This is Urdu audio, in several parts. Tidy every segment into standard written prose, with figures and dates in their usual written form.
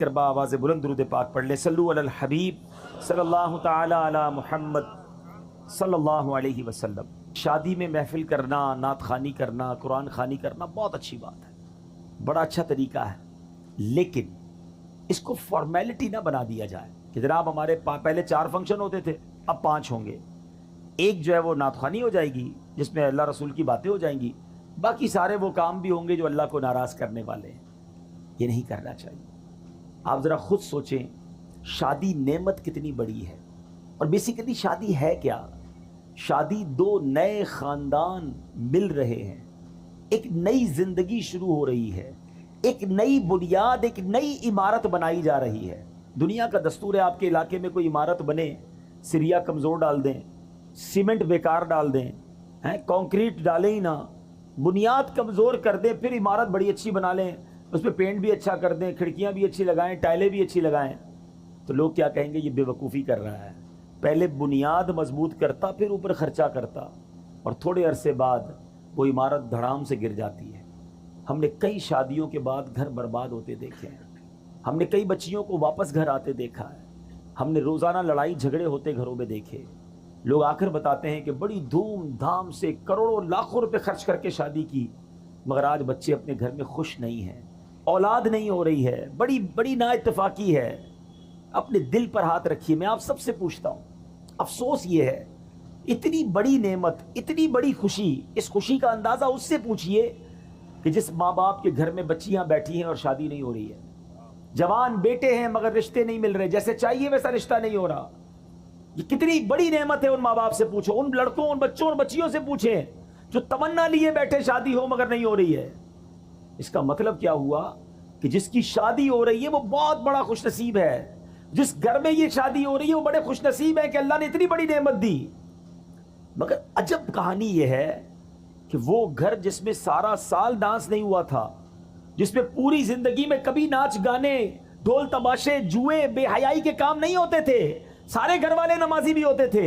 کربا آواز بلند درود پاک پڑھ لے. صلو علی الحبیب صلی اللہ تعالی علی محمد صلی اللہ علیہ وسلم. شادی میں محفل کرنا، نعت خوانی کرنا، قرآن خوانی کرنا بہت اچھی بات ہے، بڑا اچھا طریقہ ہے، لیکن اس کو فارمیلٹی نہ بنا دیا جائے کہ جناب ہمارے پہلے 4 فنکشن ہوتے تھے، اب 5 ہوں گے. ایک جو ہے وہ نعت خوانی ہو جائے گی جس میں اللہ رسول کی باتیں ہو جائیں گی، باقی سارے وہ کام بھی ہوں گے جو اللہ کو ناراض کرنے والے ہیں. یہ نہیں کرنا چاہیے. آپ ذرا خود سوچیں، شادی نعمت کتنی بڑی ہے. اور بیسیکلی شادی ہے کیا؟ شادی 2 نئے خاندان مل رہے ہیں، ایک نئی زندگی شروع ہو رہی ہے، ایک نئی بنیاد، ایک نئی عمارت بنائی جا رہی ہے. دنیا کا دستور ہے آپ کے علاقے میں کوئی عمارت بنے، سریا کمزور ڈال دیں، سیمنٹ بیکار ڈال دیں، کنکریٹ ڈالیں ہی نہ، بنیاد کمزور کر دیں، پھر عمارت بڑی اچھی بنا لیں، اس پہ پینٹ بھی اچھا کر دیں، کھڑکیاں بھی اچھی لگائیں، ٹائلیں بھی اچھی لگائیں، تو لوگ کیا کہیں گے؟ یہ بے وقوفی کر رہا ہے. پہلے بنیاد مضبوط کرتا، پھر اوپر خرچہ کرتا، اور تھوڑے عرصے بعد وہ عمارت دھڑام سے گر جاتی ہے. ہم نے کئی شادیوں کے بعد گھر برباد ہوتے دیکھے ہیں، ہم نے کئی بچیوں کو واپس گھر آتے دیکھا ہے، ہم نے روزانہ لڑائی جھگڑے ہوتے گھروں میں دیکھے. لوگ آ کر بتاتے ہیں کہ بڑی دھوم دھام سے کروڑوں لاکھوں روپے خرچ کر کے شادی کی، مگر آج بچے اپنے گھر میں خوش نہیں ہیں، اولاد نہیں ہو رہی ہے، بڑی بڑی نا اتفاقی ہے. اپنے دل پر ہاتھ رکھیے. میں آپ سب سے پوچھتا ہوں، افسوس یہ ہے، اتنی بڑی نعمت، اتنی بڑی خوشی، اس خوشی کا اندازہ اس سے پوچھئے کہ جس ماں باپ کے گھر میں بچیاں بیٹھی ہیں اور شادی نہیں ہو رہی ہے، جوان بیٹے ہیں مگر رشتے نہیں مل رہے، جیسے چاہیے ویسا رشتہ نہیں ہو رہا. یہ کتنی بڑی نعمت ہے. ان ماں باپ سے پوچھو، ان لڑکوں، ان بچوں اور بچیوں سے پوچھیں جو تمنا لیے بیٹھے شادی ہو مگر نہیں ہو رہی ہے. اس کا مطلب کیا ہوا کہ جس کی شادی ہو رہی ہے وہ بہت بڑا خوش نصیب ہے. جس گھر میں یہ شادی ہو رہی ہے وہ بڑے خوش نصیب ہے کہ اللہ نے اتنی بڑی نعمت دی. مگر عجب کہانی یہ ہے کہ وہ گھر جس میں سارا سال ڈانس نہیں ہوا تھا، جس میں پوری زندگی میں کبھی ناچ گانے، ڈھول تماشے، جوئے، بے حیائی کے کام نہیں ہوتے تھے، سارے گھر والے نمازی بھی ہوتے تھے،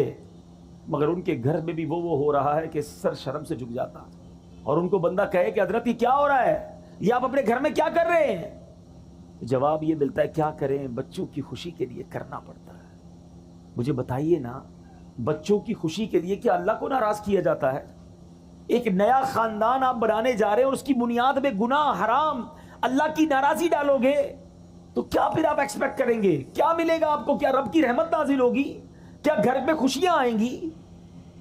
مگر ان کے گھر میں بھی وہ ہو رہا ہے کہ سر شرم سے جھک جاتا. اور ان کو بندہ کہے کہ حضرت یہ کیا ہو رہا ہے، یہ آپ اپنے گھر میں کیا کر رہے ہیں؟ جواب یہ ملتا ہے، کیا کریں، بچوں کی خوشی کے لیے کرنا پڑتا ہے. مجھے بتائیے نا، بچوں کی خوشی کے لیے کیا اللہ کو ناراض کیا جاتا ہے؟ ایک نیا خاندان آپ بنانے جا رہے ہیں اور اس کی بنیاد میں گناہ، حرام، اللہ کی ناراضی ڈالو گے تو کیا پھر آپ ایکسپیکٹ کریں گے؟ کیا ملے گا آپ کو؟ کیا رب کی رحمت نازل ہوگی؟ کیا گھر میں خوشیاں آئیں گی؟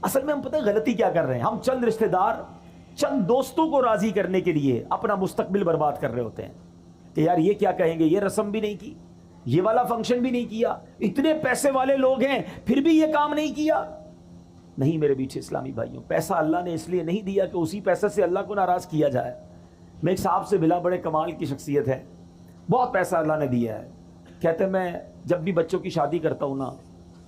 اصل میں ہم پتہ ہے غلطی کیا کر رہے ہیں؟ ہم چند رشتہ دار، چند دوستوں کو راضی کرنے کے لیے اپنا مستقبل برباد کر رہے ہوتے ہیں کہ یار یہ کیا کہیں گے، یہ رسم بھی نہیں کی، یہ والا فنکشن بھی نہیں کیا، اتنے پیسے والے لوگ ہیں پھر بھی یہ کام نہیں کیا. نہیں میرے بیچ اسلامی بھائیوں، پیسہ اللہ نے اس لیے نہیں دیا کہ اسی پیسے سے اللہ کو ناراض کیا جائے. میں ایک صاحب سے ملا، بڑے کمال کی شخصیت ہے، بہت پیسہ اللہ نے دیا ہے. کہتے میں جب بھی بچوں کی شادی کرتا ہوں نا،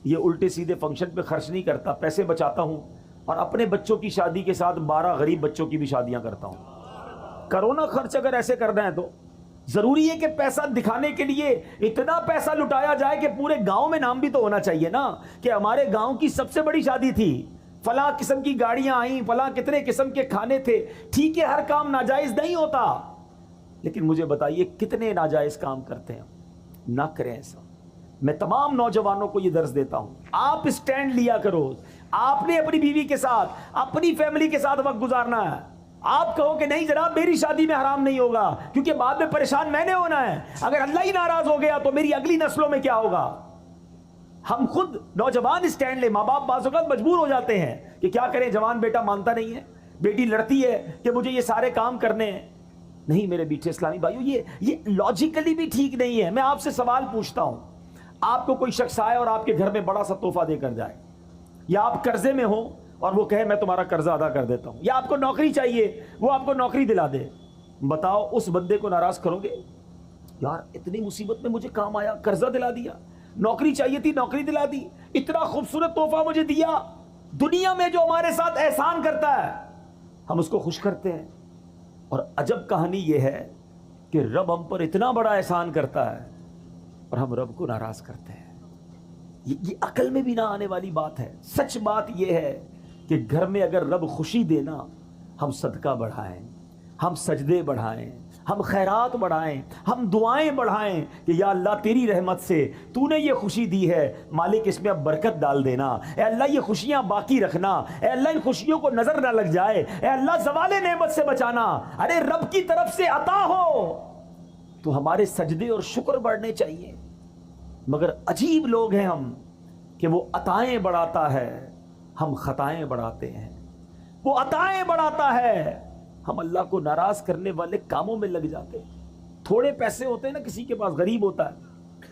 یہ الٹے سیدھے فنکشن پہ خرچ نہیں کرتا، پیسے بچاتا ہوں اور اپنے بچوں کی شادی کے ساتھ 12 غریب بچوں کی بھی شادیاں کرتا ہوں. کرونا خرچ اگر ایسے کرنا ہے تو ضروری ہے کہ پیسہ دکھانے کے لیے اتنا پیسہ لٹایا جائے کہ پورے گاؤں میں نام بھی تو ہونا چاہیے نا کہ ہمارے گاؤں کی سب سے بڑی شادی تھی، فلاں قسم کی گاڑیاں آئیں، فلاں کتنے قسم کے کھانے تھے. ٹھیک ہے، ہر کام ناجائز نہیں ہوتا، لیکن مجھے بتائیے کتنے ناجائز کام کرتے ہیں؟ نہ کریں ایسا. میں تمام نوجوانوں کو یہ درس دیتا ہوں، آپ اسٹینڈ لیا کرو. آپ نے اپنی بیوی کے ساتھ، اپنی فیملی کے ساتھ وقت گزارنا ہے. آپ کہو کہ نہیں جناب میری شادی میں حرام نہیں ہوگا کیونکہ بعد میں پریشان میں نے ہونا ہے، اگر اللہ ہی ناراض ہو گیا تو میری اگلی نسلوں میں کیا ہوگا؟ ہم خود نوجوان اسٹینڈ لیں. ماں باپ بعض اوقات مجبور ہو جاتے ہیں کہ کیا کریں، جوان بیٹا مانتا نہیں ہے، بیٹی لڑتی ہے کہ مجھے یہ سارے کام کرنے ہیں. نہیں میرے بیٹھے اسلامی بھائیو، یہ لاجیکلی بھی ٹھیک نہیں ہے. میں آپ سے سوال پوچھتا ہوں، آپ کو کوئی شخص آئے اور آپ کے گھر میں بڑا سا تحفہ دے کر جائے، یا آپ قرضے میں ہو اور وہ کہے میں تمہارا قرضہ ادا کر دیتا ہوں، یا آپ کو نوکری چاہیے وہ آپ کو نوکری دلا دے، بتاؤ اس بندے کو ناراض کرو گے؟ یار اتنی مصیبت میں مجھے کام آیا، قرضہ دلا دیا، نوکری چاہیے تھی نوکری دلا دی، اتنا خوبصورت تحفہ مجھے دیا. دنیا میں جو ہمارے ساتھ احسان کرتا ہے ہم اس کو خوش کرتے ہیں، اور عجب کہانی یہ ہے کہ رب ہم پر اتنا بڑا احسان کرتا ہے اور ہم رب کو ناراض کرتے ہیں. یہ عقل میں بھی نہ آنے والی بات ہے. سچ بات یہ ہے کہ گھر میں اگر رب خوشی دینا، ہم صدقہ بڑھائیں، ہم سجدے بڑھائیں، ہم خیرات بڑھائیں، ہم دعائیں بڑھائیں کہ یا اللہ تیری رحمت سے تو نے یہ خوشی دی ہے، مالک اس میں اب برکت ڈال دینا، اے اللہ یہ خوشیاں باقی رکھنا، اے اللہ ان خوشیوں کو نظر نہ لگ جائے، اے اللہ زوال نعمت سے بچانا۔ ارے رب کی طرف سے عطا ہو تو ہمارے سجدے اور شکر بڑھنے چاہیے، مگر عجیب لوگ ہیں ہم کہ وہ عطائیں بڑھاتا ہے، ہم خطائیں بڑھاتے ہیں۔ وہ عطائیں بڑھاتا ہے، ہم اللہ کو ناراض کرنے والے کاموں میں لگ جاتے ہیں۔ تھوڑے پیسے ہوتے ہیں نا، کسی کے پاس غریب ہوتا ہے،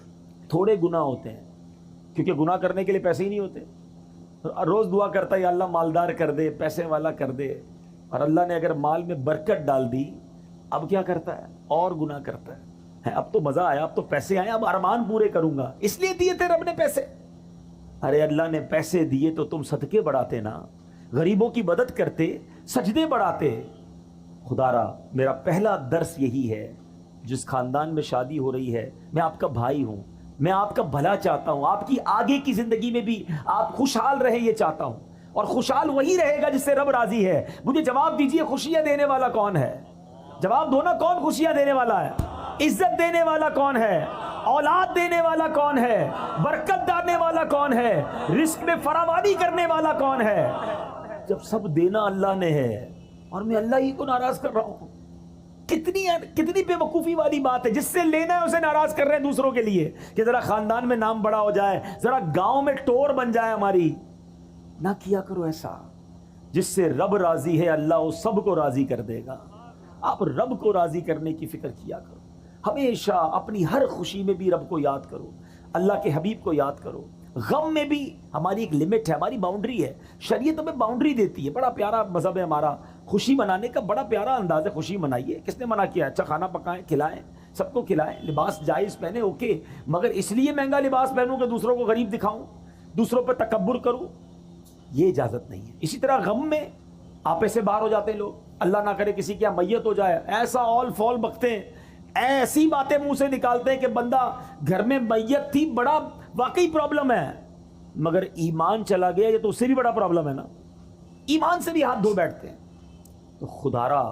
تھوڑے گناہ ہوتے ہیں کیونکہ گناہ کرنے کے لیے پیسے ہی نہیں ہوتے، روز دعا کرتا ہے یا اللہ مالدار کر دے، پیسے والا کر دے، اور اللہ نے اگر مال میں برکت ڈال دی اب کیا کرتا ہے؟ اور گناہ کرتا ہے۔ اب تو مزہ آیا، اب تو پیسے آئے، اب ارمان پورے کروں گا، اس لیے دیے تھے رب نے پیسے۔ ارے اللہ نے پیسے دیے تو تم صدقے بڑھاتے نا، غریبوں کی مدد کرتے، سجدے بڑھاتے۔ خدا را میرا پہلا درس یہی ہے، جس خاندان میں شادی ہو رہی ہے، میں آپ کا بھائی ہوں، میں آپ کا بھلا چاہتا ہوں، آپ کی آگے کی زندگی میں بھی آپ خوشحال رہے یہ چاہتا ہوں، اور خوشحال وہی رہے گا جس سے رب راضی ہے۔ مجھے جواب دیجئے، خوشیاں دینے والا کون ہے؟ جواب دو نا، کون خوشیاں دینے والا ہے؟ عزت دینے والا کون ہے؟ اولاد دینے والا کون ہے؟ برکت ڈالنے والا کون ہے؟ رزق میں فراوانی کرنے والا کون ہے؟ جب سب دینا اللہ نے ہے اور میں اللہ ہی کو ناراض کر رہا ہوں، کتنی بے وقوفی والی بات ہے۔ جس سے لینا ہے اسے ناراض کر رہے ہیں دوسروں کے لیے کہ ذرا خاندان میں نام بڑا ہو جائے، ذرا گاؤں میں ٹور بن جائے ہماری۔ نہ کیا کرو ایسا، جس سے رب راضی ہے اللہ اس سب کو راضی کر دے گا۔ آپ رب کو راضی کرنے کی فکر کیا کرو، ہمیشہ اپنی ہر خوشی میں بھی رب کو یاد کرو، اللہ کے حبیب کو یاد کرو۔ غم میں بھی ہماری ایک لمٹ ہے، ہماری باؤنڈری ہے، شریعت ہمیں باؤنڈری دیتی ہے۔ بڑا پیارا مذہب ہے ہمارا، خوشی منانے کا بڑا پیارا انداز ہے۔ خوشی منائیے، کس نے منع کیا؟ اچھا کھانا پکائیں، کھلائیں، سب کو کھلائیں، لباس جائز پہنے، اوکے، مگر اس لیے مہنگا لباس پہنوں کہ دوسروں کو غریب دکھاؤں، دوسروں پہ تکبر کروں، یہ اجازت نہیں ہے۔ اسی طرح غم میں آپے سے باہر ہو جاتے ہیں لوگ، اللہ نہ کرے کسی کی میت ہو جائے، ایسا آل فال بکتے ہیں، ایسی باتیں منہ سے نکالتے ہیں کہ بندہ گھر میں میت تھی، بڑا واقعی پرابلم ہے، مگر ایمان چلا گیا یہ تو اس سے بھی بڑا پرابلم ہے نا، ایمان سے بھی ہاتھ دھو بیٹھتے ہیں۔ تو خدارا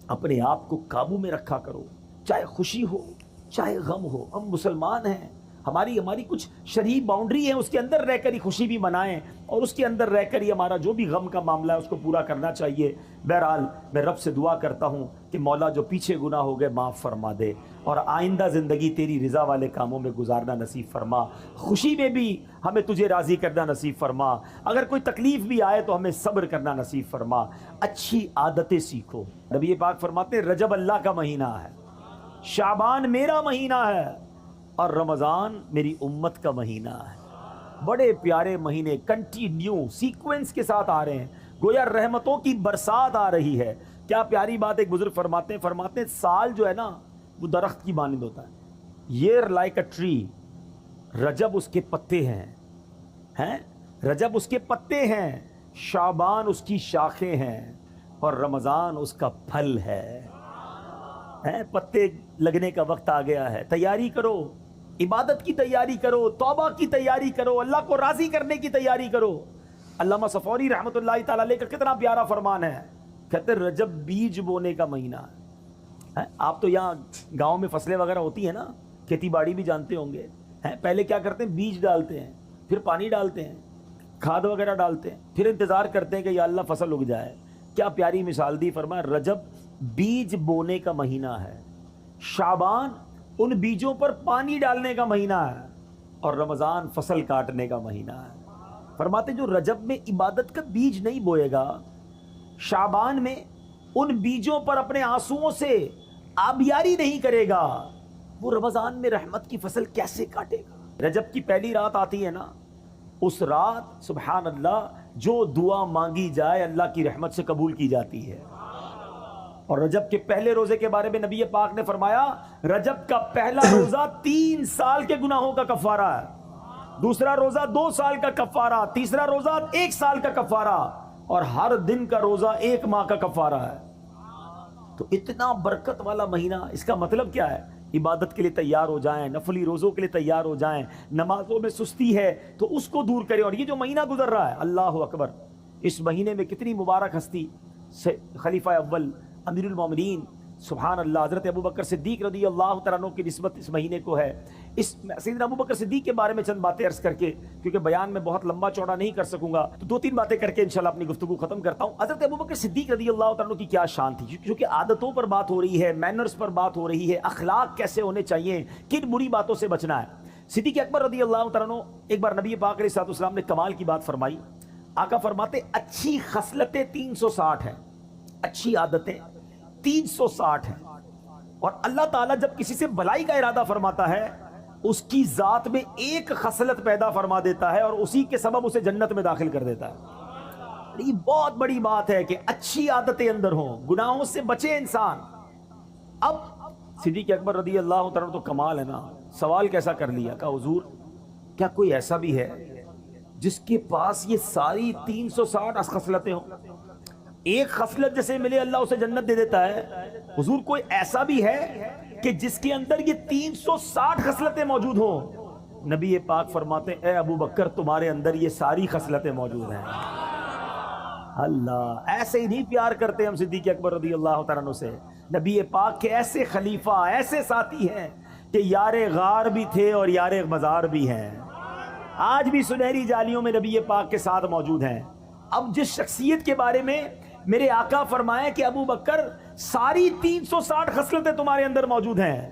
اپنے آپ کو قابو میں رکھا کرو، چاہے خوشی ہو چاہے غم ہو، ہم مسلمان ہیں، ہماری کچھ شرعی باؤنڈری ہے، اس کے اندر رہ کر ہی خوشی بھی منائیں، اور اس کے اندر رہ کر ہی ہمارا جو بھی غم کا معاملہ ہے اس کو پورا کرنا چاہیے۔ بہرحال میں رب سے دعا کرتا ہوں کہ مولا جو پیچھے گناہ ہو گئے معاف فرما دے، اور آئندہ زندگی تیری رضا والے کاموں میں گزارنا نصیب فرما، خوشی میں بھی ہمیں تجھے راضی کرنا نصیب فرما، اگر کوئی تکلیف بھی آئے تو ہمیں صبر کرنا نصیب فرما، اچھی عادتیں سیکھو۔ نبی پاک فرماتے ہیں رجب اللہ کا مہینہ ہے، شعبان میرا مہینہ ہے، اور رمضان میری امت کا مہینہ ہے۔ بڑے پیارے مہینے کنٹینیو سیکوینس کے ساتھ آ رہے ہیں، گویا رحمتوں کی برسات آ رہی ہے۔ کیا پیاری بات ایک بزرگ فرماتے ہیں سال جو ہے نا وہ درخت کی مانند ہوتا ہے، year like a tree، رجب اس کے پتے ہیں، رجب اس کے پتے ہیں، شعبان اس کی شاخیں ہیں، اور رمضان اس کا پھل ہے۔ پتے لگنے کا وقت آ گیا ہے، تیاری کرو، عبادت کی تیاری کرو، توبہ کی تیاری کرو، اللہ کو راضی کرنے کی تیاری کرو۔ علامہ صفوری رحمۃ اللہ تعالی علیہ کا کتنا پیارا فرمان ہے، کہتے رجب بیج بونے کا مہینہ ہے۔ آپ تو یہاں گاؤں میں فصلیں وغیرہ ہوتی ہیں نا، کھیتی باڑی بھی جانتے ہوں گے، پہلے کیا کرتے ہیں؟ بیج ڈالتے ہیں، پھر پانی ڈالتے ہیں، کھاد وغیرہ ڈالتے ہیں، پھر انتظار کرتے ہیں کہ یا اللہ فصل اگ جائے۔ کیا پیاری مثال دی، فرمایا رجب بیج بونے کا مہینہ ہے، شعبان ان بیجوں پر پانی ڈالنے کا مہینہ ہے، اور رمضان فصل کاٹنے کا مہینہ ہے۔ فرماتے جو رجب میں عبادت کا بیج نہیں بوئے گا، شعبان میں ان بیجوں پر اپنے آنسوؤں سے آبیاری نہیں کرے گا، وہ رمضان میں رحمت کی فصل کیسے کاٹے گا؟ رجب کی پہلی رات آتی ہے نا، اس رات سبحان اللہ جو دعا مانگی جائے اللہ کی رحمت سے قبول کی جاتی ہے۔ اور رجب کے پہلے روزے کے بارے میں نبی پاک نے فرمایا رجب کا پہلا روزہ 3 سال کے گناہوں کا کفارہ ہے، دوسرا روزہ 2 سال کا کفارہ، تیسرا روزہ 1 سال کا کفارہ، اور ہر دن کا روزہ 1 ماہ کا کفارہ ہے۔ تو اتنا برکت والا مہینہ، اس کا مطلب کیا ہے؟ عبادت کے لیے تیار ہو جائیں، نفلی روزوں کے لیے تیار ہو جائیں، نمازوں میں سستی ہے تو اس کو دور کریں۔ اور یہ جو مہینہ گزر رہا ہے، اللہ اکبر، اس مہینے میں کتنی مبارک ہستی، خلیفہ اول امیر المومنین سبحان اللہ. حضرت ابو بکر صدیق رضی اللہ تعالیٰ عنہ کی نسبت اس مہینے کو ہے. اس سیدنا ابو بکر صدیق کے بارے میں چند باتیں عرض کر کے, کیونکہ بیان میں بہت لمبا چوڑا نہیں کر سکوں گا, تو 2-3 باتیں کر کے انشاءاللہ اپنی گفتگو ختم کرتا ہوں. حضرت ابو بکر صدیق رضی اللہ تعالیٰ عنہ کی کیا شان تھی, کیونکہ عادتوں پر بات ہو رہی ہے, مینرز پر بات ہو رہی ہے, اخلاق کیسے ہونے چاہیے, کن بری باتوں سے بچنا ہے. صدیق اکبر رضی اللہ تعالیٰ عنہ ایک بار نبی پاک علیہ الصلوۃ والسلام نے کمال کی بات فرمائی. آقا فرماتے اچھی خصلتیں 360 ہیں, اچھی عادتیں 360 ہیں, اور اللہ تعالیٰ جب کسی سے بلائی کا ارادہ فرماتا ہے اس کی ذات میں ایک خصلت پیدا فرما دیتا ہے اور اسی کے سبب اسے جنت میں داخل کر دیتا ہے. یہ بہت بڑی بات ہے کہ اچھی عادتیں اندر ہوں, گناہوں سے بچے انسان. اب صدیق اکبر رضی اللہ تعالیٰ تو کمال ہے نا, سوال کیسا کر لیا, کہا حضور کیا کوئی ایسا بھی ہے جس کے پاس یہ ساری 360 خصلتیں ہوں, ایک خصلت جیسے ملے اللہ اسے جنت دے دیتا ہے. حضور کوئی ایسا بھی ہے کہ جس کے اندر یہ 360 خصلتیں موجود ہوں؟ نبی پاک فرماتے ہیں اے ابو بکر تمہارے اندر یہ ساری خصلتیں موجود ہیں. اللہ, ایسے ہی نہیں پیار کرتے ہم صدیق اکبر رضی اللہ تعالیٰ عنہ سے. نبی پاک کے ایسے خلیفہ, ایسے ساتھی ہیں کہ یار غار بھی تھے اور یار مزار بھی ہیں, آج بھی سنہری جالیوں میں نبی پاک کے ساتھ موجود ہیں. اب جس شخصیت کے بارے میں میرے آقا فرمائے کہ ابو بکر ساری 360 خصلتیں تمہارے اندر موجود ہیں,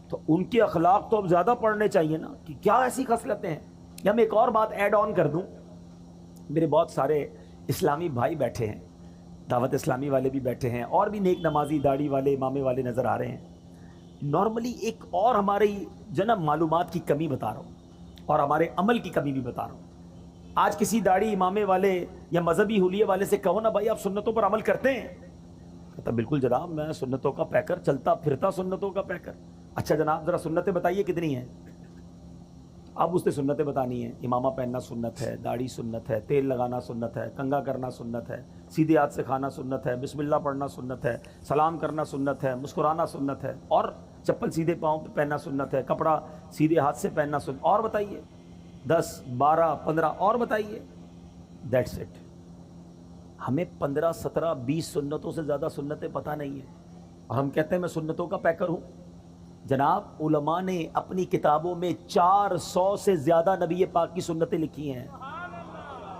تو ان کے اخلاق تو اب زیادہ پڑھنے چاہیے نا, کہ کیا ایسی خصلتیں ہیں. یا میں ایک اور بات ایڈ آن کر دوں, میرے بہت سارے اسلامی بھائی بیٹھے ہیں, دعوت اسلامی والے بھی بیٹھے ہیں, اور بھی نیک نمازی داڑھی والے امامے والے نظر آ رہے ہیں. نارملی ایک اور ہماری جناب معلومات کی کمی بتا رہا ہوں اور ہمارے عمل کی کمی بھی بتا رہا ہوں. آج کسی داڑھی امامے والے یا مذہبی حلیے والے سے کہو نا بھائی آپ سنتوں پر عمل کرتے ہیں, کہتا بالکل جناب میں سنتوں کا پیکر, چلتا پھرتا سنتوں کا پیکر. اچھا جناب ذرا سنتیں بتائیے کتنی ہیں. اب اس نے سنتیں بتانی ہیں, امامہ پہننا سنت ہے, داڑھی سنت ہے, تیل لگانا سنت ہے, کنگھا کرنا سنت ہے, سیدھے ہاتھ سے کھانا سنت ہے, بسم اللہ پڑھنا سنت ہے, سلام کرنا سنت ہے, مسکرانا سنت ہے, اور چپل سیدھے پاؤں پہ پہننا سنت ہے, کپڑا سیدھے ہاتھ سے پہننا سنت. اور بتائیے 10 12 15 اور بتائیے. That's it. ہمیں 15 17 20 سنتوں سے زیادہ سنتیں پتہ نہیں ہیں, اور ہم کہتے ہیں میں سنتوں کا پیکر ہوں. جناب علماء نے اپنی کتابوں میں 400 سے زیادہ نبی پاک کی سنتیں لکھی ہیں.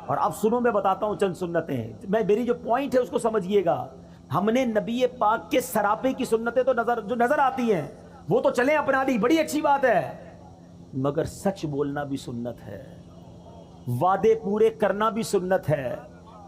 اور اب سنو میں بتاتا ہوں چند سنتیں, میری جو پوائنٹ ہے اس کو سمجھیے گا. ہم نے نبی پاک کے سراپے کی سنتیں تو جو نظر آتی ہیں وہ تو چلیں اپنا لی, بڑی اچھی بات ہے, مگر سچ بولنا بھی سنت ہے, وعدے پورے کرنا بھی سنت ہے,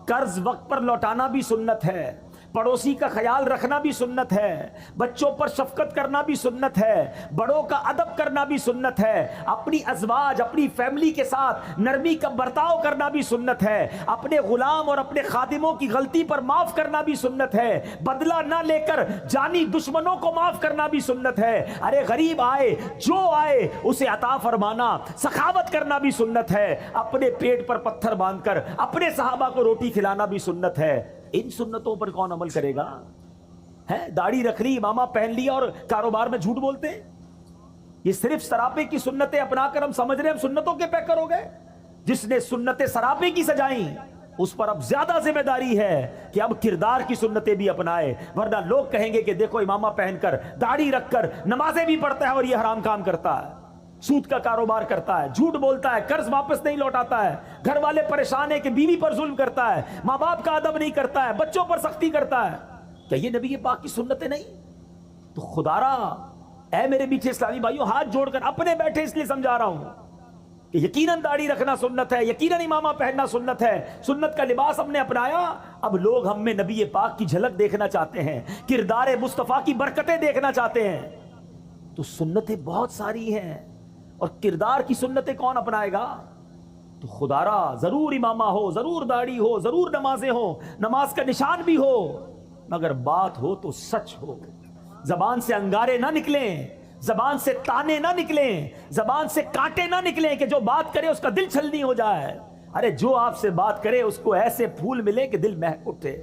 قرض وقت پر لوٹانا بھی سنت ہے, پڑوسی کا خیال رکھنا بھی سنت ہے, بچوں پر شفقت کرنا بھی سنت ہے, بڑوں کا ادب کرنا بھی سنت ہے, اپنی ازواج اپنی فیملی کے ساتھ نرمی کا برتاؤ کرنا بھی سنت ہے, اپنے غلام اور اپنے خادموں کی غلطی پر معاف کرنا بھی سنت ہے, بدلہ نہ لے کر جانی دشمنوں کو معاف کرنا بھی سنت ہے, ارے غریب آئے جو آئے اسے عطا فرمانا, سخاوت کرنا بھی سنت ہے, اپنے پیٹ پر پتھر باندھ کر اپنے صحابہ کو روٹی کھلانا بھی سنت ہے. ان سنتوں پر کون عمل کرے گا؟ ہے داڑھی رکھ لی, امامہ پہن لیا اور کاروبار میں جھوٹ بولتے ہیں. یہ صرف سراپے کی سنتیں اپنا کر ہم سمجھ رہے ہیں ہم سنتوں کے پیکر ہو گئے. جس نے سنتیں سراپے کی سجائیں اس پر اب زیادہ ذمہ داری ہے کہ اب کردار کی سنتیں بھی اپنائے, ورنہ لوگ کہیں گے کہ دیکھو امامہ پہن کر داڑھی رکھ کر نمازیں بھی پڑھتا ہے اور یہ حرام کام کرتا ہے, سود کا کاروبار کرتا ہے, جھوٹ بولتا ہے, قرض واپس نہیں لوٹاتا ہے, گھر والے پریشان ہیں کہ بیوی پر ظلم کرتا ہے, ماں باپ کا ادب نہیں کرتا ہے, بچوں پر سختی کرتا ہے. کیا یہ نبی پاک کی سنتیں نہیں؟ تو خدا را اے میرے میٹھے اسلامی بھائیوں, ہاتھ جوڑ کر اپنے بیٹھے اس لیے سمجھا رہا ہوں کہ یقیناً داڑھی رکھنا سنت ہے, یقیناً امامہ پہننا سنت ہے, سنت کا لباس ہم نے اپنایا. اب لوگ ہم میں نبی پاک کی جھلک دیکھنا چاہتے ہیں, کردار مصطفیٰ کی برکتیں دیکھنا چاہتے ہیں. تو سنتیں بہت ساری ہیں, اور کردار کی سنتیں کون اپنائے گا؟ تو خدا را ضرور امامہ ہو, ضرور داڑھی ہو, ضرور نمازیں ہو, نماز کا نشان بھی ہو, مگر بات ہو تو سچ ہو. زبان سے انگارے نہ نکلیں, زبان سے تانے نہ نکلیں, زبان سے کانٹے نہ نکلیں کہ جو بات کرے اس کا دل چھلنی ہو جائے. ارے جو آپ سے بات کرے اس کو ایسے پھول ملے کہ دل مہک اٹھے.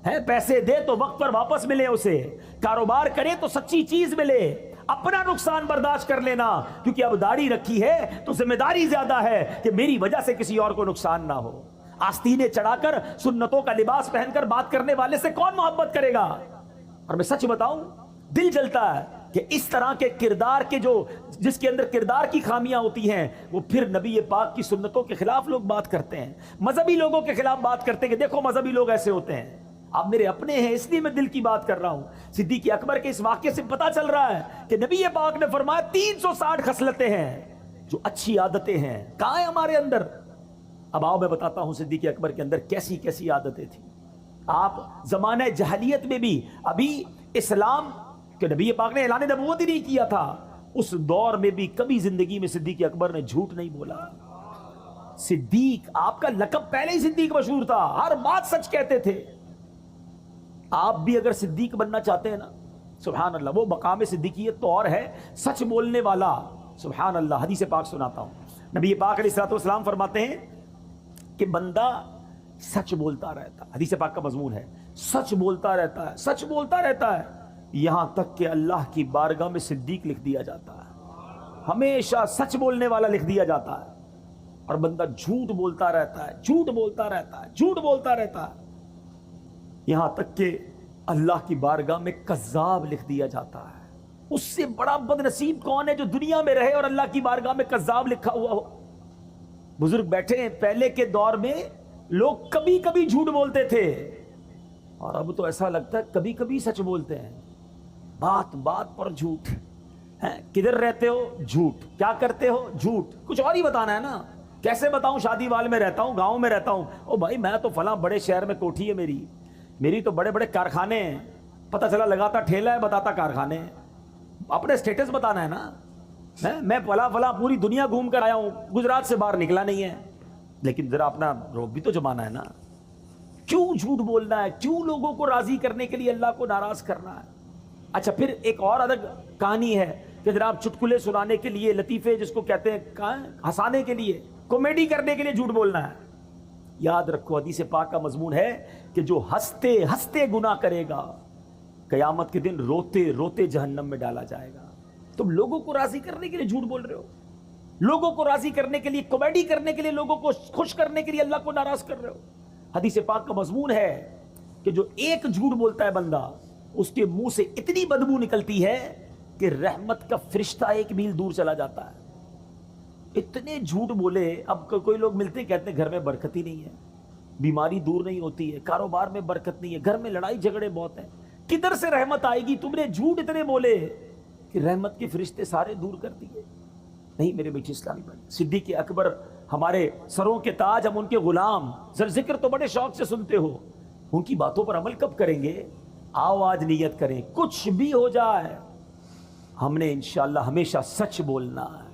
ہے پیسے دے تو وقت پر واپس ملے اسے, کاروبار کرے تو سچی چیز ملے, اپنا نقصان برداشت کر لینا, کیونکہ اب داڑھی رکھی ہے تو ذمہ داری زیادہ ہے کہ میری وجہ سے کسی اور کو نقصان نہ ہو. آستینے چڑھا کر سنتوں کا لباس پہن کر بات کرنے والے سے کون محبت کرے گا؟ اور میں سچ بتاؤں دل جلتا ہے کہ اس طرح کے کردار کے جس کے اندر کردار کی خامیاں ہوتی ہیں وہ پھر نبی پاک کی سنتوں کے خلاف لوگ بات کرتے ہیں، مذہبی لوگوں کے خلاف بات کرتے ہیں کہ دیکھو مذہبی لوگ ایسے ہوتے ہیں۔ آپ میرے اپنے ہیں اس لیے میں دل کی بات کر رہا ہوں۔ صدیق اکبر کے اس واقعے سے پتا چل رہا ہے کہ نبی پاک نے فرمایا 360 خصلتیں ہیں جو اچھی عادتیں ہیں، کہاں ہیں ہمارے اندر؟ اب آؤ میں بتاتا ہوں صدیق اکبر کے اندر کیسی کیسی عادتیں تھیں۔ آپ زمانہ جہلیت میں بھی، ابھی اسلام کہ نبی پاک نے اعلان نبوت ہی نہیں کیا تھا، اس دور میں بھی کبھی زندگی میں صدیق اکبر نے جھوٹ نہیں بولا۔ صدیق، آپ کا لقب پہلے ہی صدیق مشہور تھا، ہر بات سچ کہتے تھے۔ آپ بھی اگر صدیق بننا چاہتے ہیں نا، سبحان اللہ، وہ مقام صدیقیت تو اور ہے، سچ بولنے والا، سبحان اللہ۔ حدیث پاک سناتا ہوں، نبی پاک علیہ الصلوۃ والسلام فرماتے ہیں کہ بندہ سچ بولتا رہتا ہے، حدیث پاک کا مضمون ہے، سچ بولتا رہتا ہے، سچ بولتا رہتا ہے، یہاں تک کہ اللہ کی بارگاہ میں صدیق لکھ دیا جاتا ہے، ہمیشہ سچ بولنے والا لکھ دیا جاتا ہے۔ اور بندہ جھوٹ بولتا رہتا ہے، جھوٹ بولتا رہتا ہے، جھوٹ بولتا رہتا ہے، یہاں تک کہ اللہ کی بارگاہ میں کذاب لکھ دیا جاتا ہے۔ اس سے بڑا بد نصیب کون ہے جو دنیا میں رہے اور اللہ کی بارگاہ میں کذاب لکھا ہوا ہو؟ بزرگ بیٹھے ہیں، پہلے کے دور میں لوگ کبھی کبھی جھوٹ بولتے تھے، اور اب تو ایسا لگتا ہے کبھی کبھی سچ بولتے ہیں، بات بات پر جھوٹ ہے۔ کدھر رہتے ہو؟ جھوٹ۔ کیا کرتے ہو؟ جھوٹ۔ کچھ اور ہی بتانا ہے نا، کیسے بتاؤں شادی وال میں رہتا ہوں، گاؤں میں رہتا ہوں، او بھائی میں تو فلاں بڑے شہر میں کوٹھی ہے میری تو بڑے بڑے کارخانے ہیں، پتہ چلا لگاتا ٹھیلا ہے بتاتا کارخانے ہیں، اپنے سٹیٹس بتانا ہے نا، میں فلاں پوری دنیا گھوم کر آیا ہوں، گجرات سے باہر نکلا نہیں ہے، لیکن ذرا اپنا روب بھی تو جمانا ہے نا۔ کیوں جھوٹ بولنا ہے؟ کیوں لوگوں کو راضی کرنے کے لیے اللہ کو ناراض کرنا ہے؟ اچھا پھر ایک اور الگ کہانی ہے کہ جناب چٹکلے سنانے کے لیے، لطیفے جس کو کہتے ہیں، ہنسانے کے لیے، کامیڈی کرنے کے لیے جھوٹ بولنا ہے۔ یاد رکھو حدیث پاک کا مضمون ہے کہ جو ہنستے ہنستے گناہ کرے گا قیامت کے دن روتے روتے جہنم میں ڈالا جائے گا۔ تم لوگوں کو راضی کرنے کے لیے جھوٹ بول رہے ہو، لوگوں کو راضی کرنے کے لیے، کامیڈی کرنے کے لیے، لوگوں کو خوش کرنے کے لیے اللہ کو ناراض کر رہے ہو۔ حدیث پاک کا مضمون ہے کہ جو ایک جھوٹ بولتا ہے بندہ، اس کے منہ سے اتنی بدبو نکلتی ہے کہ رحمت کا فرشتہ 1 میل دور چلا جاتا ہے۔ اتنے جھوٹ بولے، اب کوئی لوگ ملتے کہتے ہیں گھر میں برکت ہی نہیں ہے، بیماری دور نہیں ہوتی ہے، کاروبار میں برکت نہیں ہے، گھر میں لڑائی جھگڑے بہت ہیں، کدھر سے رحمت آئے گی؟ تم نے جھوٹ اتنے بولے کہ رحمت کے فرشتے سارے دور کر دیے۔ نہیں میرے بیٹے اسلامی بھائی، صدیق اکبر ہمارے سروں کے تاج، ہم ان کے غلام، ذکر تو بڑے شوق سے سنتے ہو، ان کی باتوں پر عمل کب کریں گے؟ آؤ آج نیت کریں، کچھ بھی ہو جائے ہم نے انشاءاللہ ہمیشہ سچ بولنا ہے۔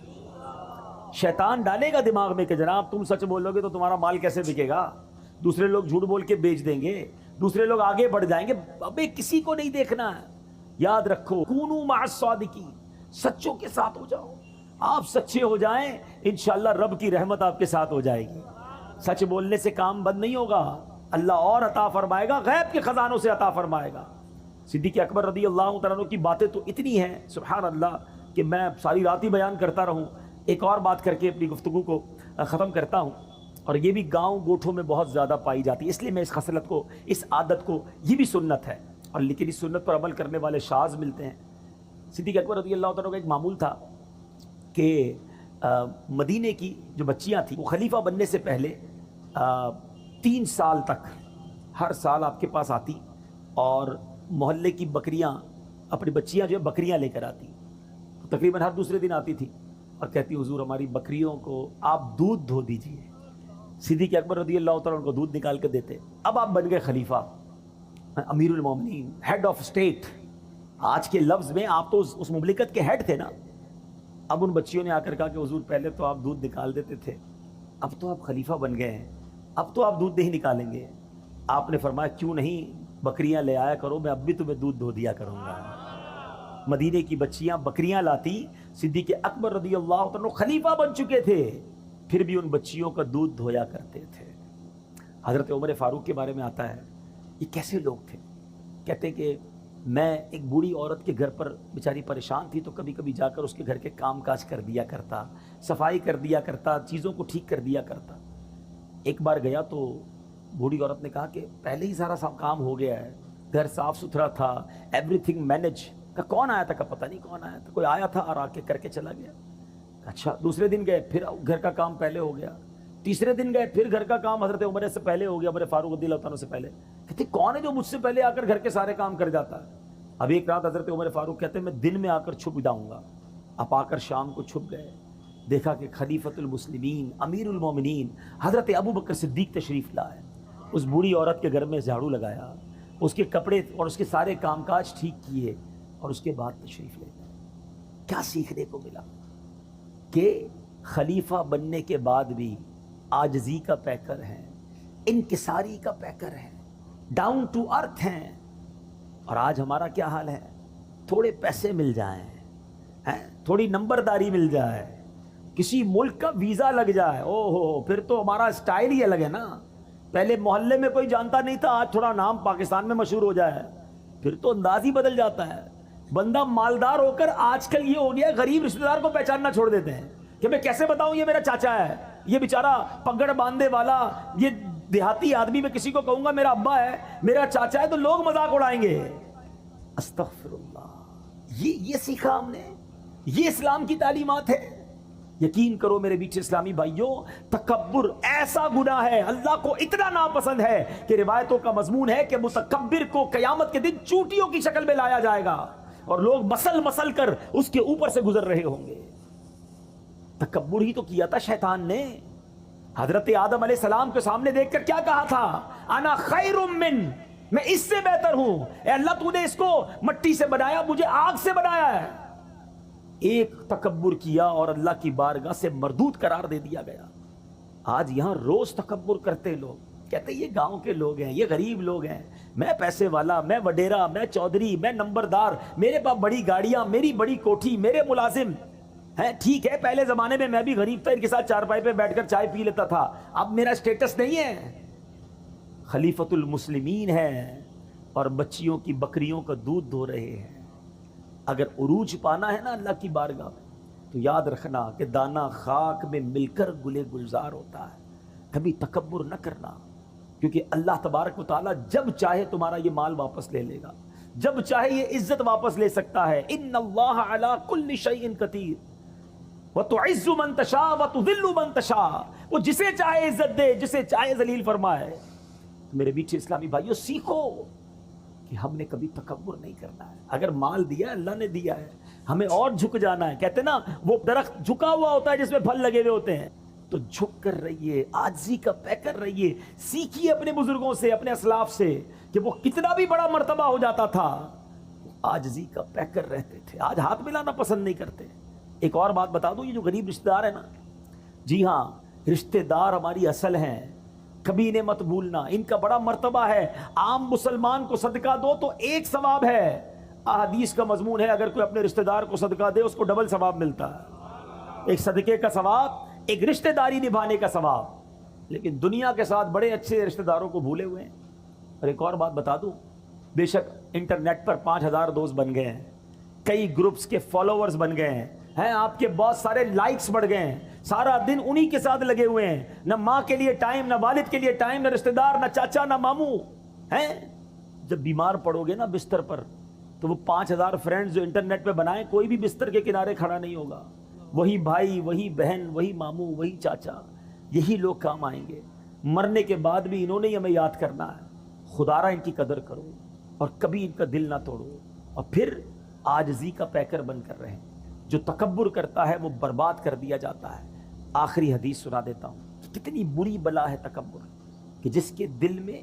شیطان ڈالے گا دماغ میں کہ جناب تم سچ بولو گے تو تمہارا مال کیسے بکے گا، دوسرے لوگ جھوٹ بول کے بیچ دیں گے، دوسرے لوگ آگے بڑھ جائیں گے، ابے کسی کو نہیں دیکھنا ہے۔ یاد رکھو کونوا مع الصادقین، سچوں کے ساتھ ہو جاؤ، آپ سچے ہو جائیں انشاءاللہ رب کی رحمت آپ کے ساتھ ہو جائے گی۔ سچ بولنے سے کام بند نہیں ہوگا، اللہ اور عطا فرمائے گا، غیب کے خزانوں سے عطا فرمائے گا۔ صدیق اکبر رضی اللہ تعالیٰ عنہ کی باتیں تو اتنی ہیں سبحان اللہ کہ میں ساری رات ہی بیان کرتا رہوں۔ ایک اور بات کر کے اپنی گفتگو کو ختم کرتا ہوں، اور یہ بھی گاؤں گوٹھوں میں بہت زیادہ پائی جاتی ہے، اس لیے میں اس خصلت کو، اس عادت کو، یہ بھی سنت ہے، اور لیکن اس سنت پر عمل کرنے والے شاذ ملتے ہیں۔ صدیق اکبر رضی اللہ تعالیٰ کا ایک معمول تھا کہ مدینے کی جو بچیاں تھیں وہ خلیفہ بننے سے پہلے 3 سال تک ہر سال آپ کے پاس آتی، اور محلے کی بکریاں، اپنی بچیاں جو ہے بکریاں لے کر آتی، تو تقریباً ہر دوسرے دن آتی تھی اور کہتی حضور ہماری بکریوں کو آپ دودھ دھو دیجئے۔ صدیق اکبر رضی اللہ تعالیٰ کو دودھ نکال کے دیتے۔ اب آپ بن گئے خلیفہ، امیر المومنین، ہیڈ آف اسٹیٹ، آج کے لفظ میں آپ تو اس مملکت کے ہیڈ تھے نا۔ اب ان بچیوں نے آ کر کہا کہ حضور پہلے تو آپ دودھ نکال دیتے تھے، اب تو آپ خلیفہ بن گئے ہیں، اب تو آپ دودھ نہیں نکالیں گے۔ آپ نے فرمایا کیوں نہیں، بکریاں لے آیا کرو، میں اب بھی تمہیں دودھ دھو دیا کروں گا۔ مدینے کی بچیاں بکریاں لاتی، صدیق اکبر رضی اللہ عنہ خلیفہ بن چکے تھے، پھر بھی ان بچیوں کا دودھ دھویا کرتے تھے۔ حضرت عمر فاروق کے بارے میں آتا ہے، یہ کیسے لوگ تھے؟ کہتے کہ میں ایک بوڑھی عورت کے گھر پر بیچاری پریشان تھی تو کبھی کبھی جا کر اس کے گھر کے کام کاج کر دیا کرتا، صفائی کر دیا کرتا، چیزوں کو ٹھیک کر دیا کرتا۔ ایک بار گیا تو بوڑھی عورت نے کہا کہ پہلے ہی سارا کام ہو گیا ہے، گھر صاف ستھرا تھا, ایوری تھنگ مینج. کہ کون آیا تھا, کا پتہ نہیں کون آیا تھا, کوئی آیا تھا اور آ کے کر کے چلا گیا. اچھا دوسرے دن گئے, پھر گھر کا کام پہلے ہو گیا. تیسرے دن گئے, پھر گھر کا کام حضرت عمر سے پہلے ہو گیا, عمر فاروق رضی اللہ عنہ سے پہلے. کہتے کون ہے جو مجھ سے پہلے آ کر گھر کے سارے کام کر جاتا ہے. اب ایک رات حضرت عمر فاروق کہتے ہیں میں دن میں آ کر چھپ جاؤں گا. اب آ کر شام کو چھپ گئے, دیکھا کہ خلیفۃ المسلمین امیر المومنین حضرت ابو بکر صدیق تشریف لائے. اس بوڑھی عورت کے گھر میں جھاڑو لگایا, اس کے کپڑے اور اس کے سارے کام کاج ٹھیک کیے, اور اس کے بعد تشریف لے گئے. کیا سیکھنے کو ملا کہ خلیفہ بننے کے بعد بھی عاجزی کا پیکر ہیں, انکساری کا پیکر ہیں, ڈاؤن ٹو ارتھ ہیں. اور آج ہمارا کیا حال ہے, تھوڑے پیسے مل جائیں, تھوڑی نمبرداری مل جائے, کسی ملک کا ویزا لگ جائے, او ہو پھر تو ہمارا سٹائل ہی الگ ہے نا. پہلے محلے میں کوئی جانتا نہیں تھا, آج تھوڑا نام پاکستان میں مشہور ہو جائے پھر تو انداز ہی بدل جاتا ہے. بندہ مالدار ہو کر آج کل یہ ہو گیا غریب رشتہ دار کو پہچاننا چھوڑ دیتے ہیں کہ میں کیسے بتاؤں یہ میرا چاچا ہے, یہ بیچارہ پگڑ باندھے والا, یہ دیہاتی آدمی میں کسی کو کہوں گا میرا ابا ہے, میرا چاچا ہے, تو لوگ مذاق اڑائیں گے. استغفر اللہ. یہ سیکھا ہم نے, یہ اسلام کی تعلیمات ہے. یقین کرو میرے بیچ اسلامی بھائیوں, تکبر ایسا گناہ ہے, اللہ کو اتنا ناپسند ہے کہ روایتوں کا مضمون ہے کہ متکبر کو قیامت کے دن چوٹیوں کی شکل میں لایا جائے گا اور لوگ مسل مسل کر اس کے اوپر سے گزر رہے ہوں گے. تکبر ہی تو کیا تھا شیطان نے. حضرت آدم علیہ السلام کے سامنے دیکھ کر کیا کہا تھا, انا خیر من, میں اس سے بہتر ہوں. اے اللہ تو نے اس کو مٹی سے بنایا, مجھے آگ سے بنایا ہے. ایک تکبر کیا اور اللہ کی بارگاہ سے مردود قرار دے دیا گیا. آج یہاں روز تکبر کرتے لوگ, کہتے یہ گاؤں کے لوگ ہیں, یہ غریب لوگ ہیں, میں پیسے والا, میں وڈیرا, میں چودھری, میں نمبردار, میرے پاس بڑی گاڑیاں, میری بڑی کوٹھی, میرے ملازم ہیں. ٹھیک ہے پہلے زمانے میں بھی غریب تھا, ان کے ساتھ چارپائی پہ بیٹھ کر چائے پی لیتا تھا, اب میرا اسٹیٹس نہیں ہے. خلیفۃ المسلمین ہے اور بچیوں کی بکریوں کا دودھ دھو رہے ہیں. اگر عروج پانا ہے نا اللہ کی بارگاہ میں تو یاد رکھنا کہ دانا خاک میں مل کر گلے گلزار ہوتا ہے. کبھی تکبر نہ کرنا, کیونکہ اللہ تبارک و تعالیٰ جب چاہے تمہارا یہ مال واپس لے لے گا, جب چاہے یہ عزت واپس لے سکتا ہے. ان اللہ علی کل شیء قدیر وتعز من تشاء وتذل من تشاء, وہ جسے چاہے عزت دے, جسے چاہے ذلیل فرمائے. میرے بیچ اسلامی بھائیوں سیکھو کہ ہم نے کبھی تکبر نہیں کرنا ہے. اگر مال دیا اللہ نے دیا ہے, ہمیں اور جھک جانا ہے. کہتے نا وہ درخت جھکا ہوا ہوتا ہے جس میں پھل لگے ہوئے ہوتے ہیں, تو جھک کر رہیے, عاجزی کا پیکر رہیے. سیکھیے اپنے بزرگوں سے, اپنے اسلاف سے کہ وہ کتنا بھی بڑا مرتبہ ہو جاتا تھا, عاجزی کا پیکر رہتے تھے. آج ہاتھ ملانا پسند نہیں کرتے. ایک اور بات بتا دوں, یہ جو غریب رشتہ دار ہے نا, جی ہاں رشتہ دار ہماری اصل ہیں, کبھی انہیں مت بھولنا, ان کا بڑا مرتبہ ہے. عام مسلمان کو صدقہ دو تو ایک ثواب ہے. احادیث کا مضمون ہے اگر کوئی اپنے رشتہ دار کو صدقہ دے اس کو ڈبل ثواب ملتا ہے. ایک صدقے کا ثواب, ایک رشتہ داری نبھانے کا ثواب. لیکن دنیا کے ساتھ بڑے اچھے رشتہ داروں کو بھولے ہوئے ہیں. اور ایک اور بات بتا دوں, بے شک انٹرنیٹ پر 5000 دوست بن گئے ہیں, کئی گروپس کے فالوورز بن گئے ہیں, آپ کے بہت سارے لائکس بڑھ گئے ہیں, سارا دن انہی کے ساتھ لگے ہوئے ہیں. نہ ماں کے لیے ٹائم, نہ والد کے لیے ٹائم, نہ رشتہ دار, نہ چاچا, نہ ماموں ہیں. جب بیمار پڑو گے نا بستر پر, تو وہ 5000 فرینڈز جو انٹرنیٹ پہ بنائیں, کوئی بھی بستر کے کنارے کھڑا نہیں ہوگا. وہی بھائی, وہی بہن, وہی ماموں, وہی چاچا, یہی لوگ کام آئیں گے. مرنے کے بعد بھی انہوں نے ہمیں یاد کرنا ہے. خدارا ان کی قدر کرو اور کبھی ان کا دل نہ توڑو. اور پھر عاجزی کا پیکر بن کر رہیں. جو تکبر کرتا ہے وہ برباد کر دیا جاتا ہے. آخری حدیث سنا دیتا ہوں, کتنی بری بلا ہے تکبر, کہ جس کے دل میں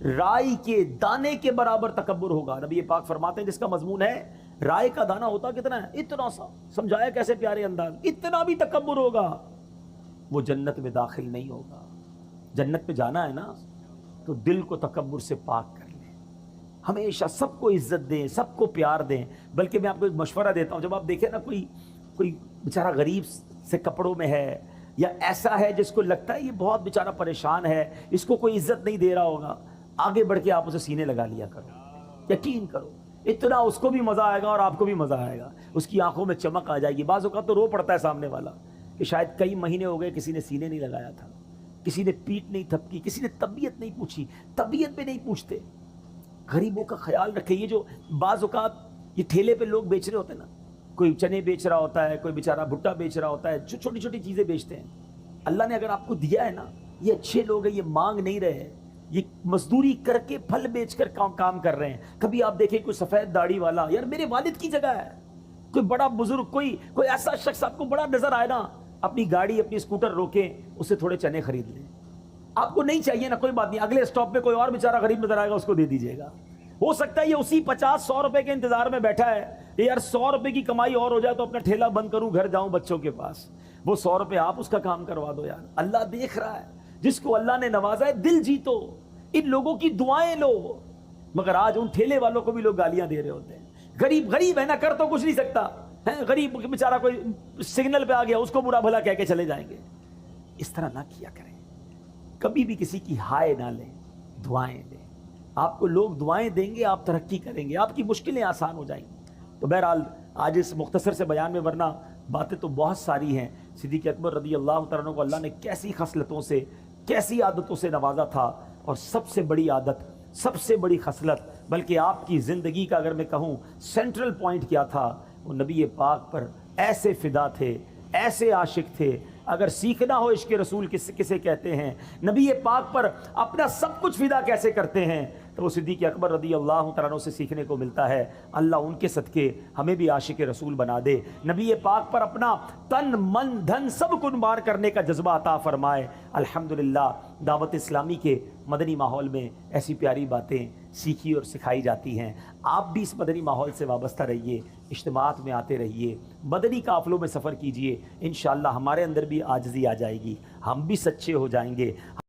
رائی کے دانے کے برابر تکبر ہوگا. نبی پاک فرماتے ہیں جس کا مضمون ہے رائے کا دانہ ہوتا کتنا ہے, اتنا سا, سمجھایا کیسے پیارے انداز, اتنا بھی تکبر ہوگا, وہ جنت میں داخل نہیں ہوگا. جنت میں جانا ہے نا تو دل کو تکبر سے پاک کر لیں. ہمیشہ سب کو عزت دیں, سب کو پیار دیں. بلکہ میں آپ کو ایک مشورہ دیتا ہوں, جب آپ دیکھیں نا کوئی بیچارہ غریب سے کپڑوں میں ہے, یا ایسا ہے جس کو لگتا ہے یہ بہت بیچارہ پریشان ہے, اس کو کوئی عزت نہیں دے رہا ہوگا, آگے بڑھ کے آپ اسے سینے لگا لیا کرو. یقین کرو اتنا اس کو بھی مزہ آئے گا اور آپ کو بھی مزہ آئے گا. اس کی آنکھوں میں چمک آ جائے گی. بعض اوقات تو رو پڑتا ہے سامنے والا کہ شاید کئی مہینے ہو گئے کسی نے سینے نہیں لگایا تھا, کسی نے پیٹ نہیں تھپکی, کسی نے طبیعت نہیں پوچھی. طبیعت پہ نہیں پوچھتے, غریبوں کا خیال رکھیں. یہ جو بعض اوقات یہ ٹھیلے پہ لوگ بیچ رہے ہوتے ہیں نا, کوئی چنے بیچ رہا ہوتا ہے, کوئی بیچارہ بھٹا بیچ رہا ہوتا ہے, جو چھوٹی چھوٹی چیزیں بیچتے ہیں, اللہ نے اگر آپ کو دیا ہے نا, یہ اچھے لوگ ہیں, یہ مانگ نہیں رہے ہیں, یہ مزدوری کر کے پھل بیچ کر کام کر رہے ہیں. کبھی آپ دیکھیں کوئی سفید داڑھی والا, یار میرے والد کی جگہ ہے, کوئی بڑا بزرگ, کوئی ایسا شخص آپ کو بڑا نظر آئے نا, اپنی گاڑی اپنی اسکوٹر روکیں, اس سے تھوڑے چنے خرید لیں. آپ کو نہیں چاہیے نا, کوئی بات نہیں, اگلے اسٹاپ پہ کوئی اور بیچارہ غریب نظر آئے گا, اس کو دے دیجیے گا. ہو سکتا ہے یہ اسی 50-100 روپے کے انتظار میں بیٹھا ہے, یار 100 روپے کی کمائی اور ہو جائے تو اپنا ٹھیلا بند کروں, گھر جاؤں بچوں کے پاس. وہ 100 روپے آپ اس کا کام کروا دو. یار اللہ دیکھ رہا ہے, جس کو اللہ نے نوازا ہے دل جیتو, ان لوگوں کی دعائیں لو. مگر آج ان ٹھیلے والوں کو بھی لوگ گالیاں دے رہے ہوتے ہیں. غریب ہے نا, کر تو کچھ نہیں سکتا ہے, غریب بیچارہ کوئی سگنل پہ آ گیا, اس کو برا بھلا کہہ کے چلے جائیں گے. اس طرح نہ کیا کریں, کبھی بھی کسی کی ہائے نہ لیں, دعائیں دیں. آپ کو لوگ دعائیں دیں گے, آپ ترقی کریں گے, آپ کی مشکلیں آسان ہو جائیں گی. تو بہرحال آج اس مختصر سے بیان میں, ورنہ باتیں تو بہت ساری ہیں. صدیق اکبر رضی اللہ تعالیٰ عنہ کو اللہ نے کیسی خصلتوں سے, کیسی عادتوں سے نوازا تھا, اور سب سے بڑی عادت, سب سے بڑی خصلت, بلکہ آپ کی زندگی کا اگر میں کہوں سینٹرل پوائنٹ کیا تھا, وہ نبی پاک پر ایسے فدا تھے, ایسے عاشق تھے. اگر سیکھنا ہو عشق رسول کسے کہتے ہیں, نبی پاک پر اپنا سب کچھ فدا کیسے کرتے ہیں, تو وہ صدیق اکبر رضی اللہ تعالیٰ عنہ سے سیکھنے کو ملتا ہے. اللہ ان کے صدقے ہمیں بھی عاشق رسول بنا دے. نبی پاک پر اپنا تن من دھن سب قربان کرنے کا جذبہ عطا فرمائے. الحمدللہ دعوت اسلامی کے مدنی ماحول میں ایسی پیاری باتیں سیکھی اور سکھائی جاتی ہیں. آپ بھی اس مدنی ماحول سے وابستہ رہیے, اجتماعات میں آتے رہیے, مدنی قافلوں میں سفر کیجئے. انشاءاللہ ہمارے اندر بھی عاجزی آ جائے گی, ہم بھی سچے ہو جائیں گے.